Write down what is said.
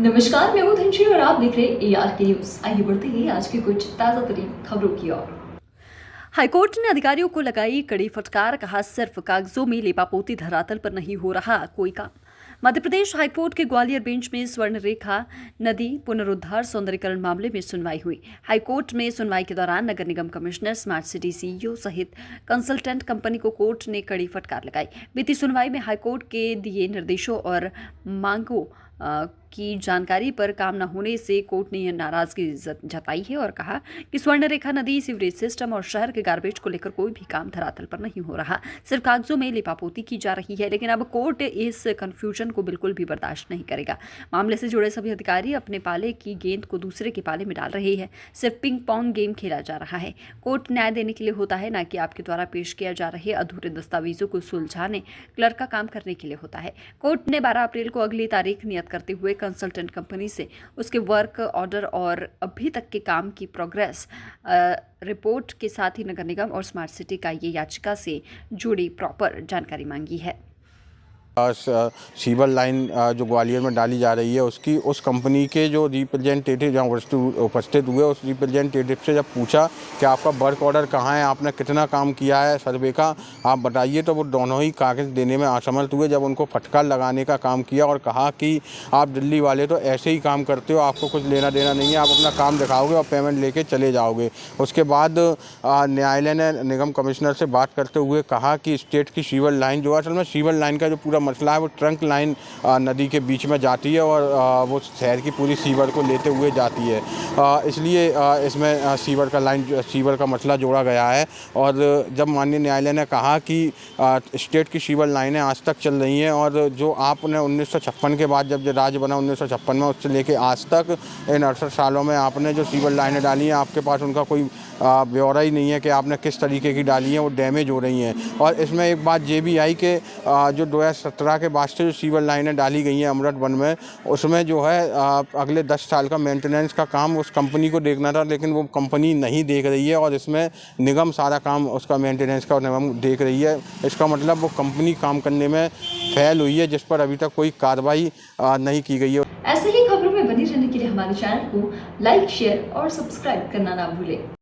नमस्कार, मैं हूं धनश्री और आप देख रहे हैं ARK न्यूज। आइए बढ़ते हैं आज की कुछ ताजा तरीन खबरों की ओर। हाईकोर्ट ने अधिकारियों को लगाई कड़ी फटकार, कहा सिर्फ कागजों में लेपापोती, धरातल पर नहीं हो रहा कोई काम। मध्य प्रदेश हाईकोर्ट के ग्वालियर बेंच में स्वर्णरेखा नदी पुनरुद्धार सौंदर्यीकरण मामले में सुनवाई हुई। हाईकोर्ट में सुनवाई के दौरान नगर निगम कमिश्नर, स्मार्ट सिटी CEO सहित कंसल्टेंट कंपनी को कोर्ट ने कड़ी फटकार लगाई। बीती सुनवाई में हाईकोर्ट के दिए निर्देशों और मांगों की जानकारी पर काम न होने से कोर्ट ने यह नाराजगी जताई है और कहा कि स्वर्णरेखा नदी, सीवरेज सिस्टम और शहर के गार्बेज को लेकर कोई भी काम धरातल पर नहीं हो रहा, सिर्फ कागजों में लिपापोती की जा रही है। लेकिन अब कोर्ट इस कंफ्यूजन को बिल्कुल भी बर्दाश्त नहीं करेगा। मामले से जुड़े सभी अधिकारी अपने पाले की गेंद को दूसरे के पाले में डाल रहे हैं। सिर्फ पिंग पोंग गेम खेला जा रहा है। कोर्ट न्याय देने के लिए होता है, न कि आपके द्वारा पेश किया जा रहे अधूरे दस्तावेजों को सुलझाने, क्लर्क का काम करने के लिए होता है। कोर्ट ने 12 अप्रैल को अगली तारीख नियत करते हुए कंसल्टेंट कंपनी से उसके वर्क ऑर्डर और अभी तक के काम की प्रोग्रेस रिपोर्ट के साथ ही नगर निगम और स्मार्ट सिटी का ये याचिका से जुड़ी प्रॉपर जानकारी मांगी है। सीवर लाइन जो ग्वालियर में डाली जा रही है उसकी उस कंपनी के जो रिप्रेजेंटेटिव जहाँ उपस्थित हुए, उस रिप्रेजेंटेटिव से जब पूछा कि आपका वर्क ऑर्डर कहाँ है, आपने कितना काम किया है सर्वे का, आप बताइए, तो वो दोनों ही कागज़ देने में असमर्थ हुए। जब उनको फटकार लगाने का काम किया और कहा कि आप दिल्ली वाले तो ऐसे ही काम करते हो, आपको कुछ लेना देना नहीं है, आप अपना काम दिखाओगे और पेमेंट लेके चले जाओगे। उसके बाद न्यायालय ने निगम कमिश्नर से बात करते हुए कहा कि स्टेट की सीवर लाइन जो है, असल में सीवर लाइन का जो पूरा मसला है वो ट्रंक लाइन नदी के बीच में जाती है और वो शहर की पूरी सीवर को लेते हुए जाती है, इसलिए इसमें सीवर का मसला जोड़ा गया है। और जब माननीय न्यायालय ने कहा कि स्टेट की सीवर लाइनें आज तक चल रही हैं और जो आपने 1956 के बाद जब राज्य बना 1956 में, उससे लेके आज तक इन 68 सालों में आपने जो सीवर लाइनें डाली हैं, आपके पास उनका कोई ब्यौरा ही नहीं है कि आपने किस तरीके की डाली हैं, वो डैमेज हो रही हैं। और इसमें एक बात ये भी आई कि जो 2017 के बाद से जो सीवर लाइनें डाली गई हैं अमृत वन में, उसमें जो है अगले 10 साल का मेंटेनेंस का काम उस कंपनी को देखना था, लेकिन वो कंपनी नहीं देख रही है और इसमें निगम सारा काम उसका मेंटेनेंस का निगम देख रही है। इसका मतलब वो कंपनी काम करने में फेल हुई है, जिस पर अभी तक कोई कार्रवाई नहीं की गई है। ऐसे ही खबरों में बने रहने के लिए हमारे चैनल को लाइक, शेयर और सब्सक्राइब करना ना भूलें।